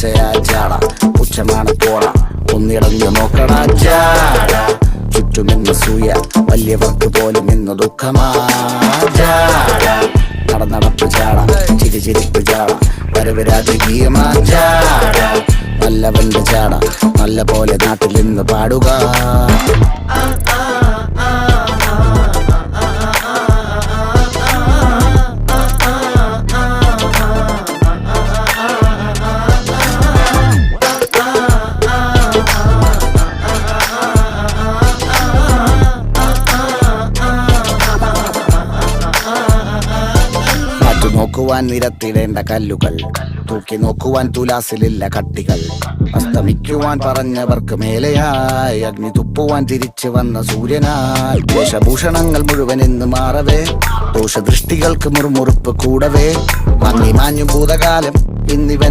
പച്ചയാ ജാട ഉച്ചമാണ് പോട ഒന്നിടഞ്ഞു നോക്കടാ ജാട ചുറ്റുമെന്ന് സൂയ വലിയവർക്ക് പോലും ഇന്ന് ദുഃഖമാ ജാട നടപ്പ് ജാട ചിരിപ്പ് ജാട വരവ് രാജകീയമാ ജാട നല്ലവന്റെ ജാട നല്ല പോലെ നാട്ടിൽ നിന്ന് പാടുക. നോക്കുവാൻ നിരത്തിടേണ്ട കല്ലുകൾ തൂക്കി നോക്കുവാൻ തുലാസിലില്ല കട്ടികൾ അസ്തമിക്കുവാൻ പറഞ്ഞവർക്ക് മേലെയായി അഗ്നി തുപ്പുവാൻ തിരിച്ചു വന്ന സൂര്യനായി വേഷഭൂഷണങ്ങൾ മുഴുവൻ ഇന്ന് മാറവേ ദോഷദൃഷ്ടികൾക്ക് മുറുമുറുപ്പ് കൂടവേ മങ്ങി മാഞ്ഞു ഭൂതകാലം ഇന്നിവൻ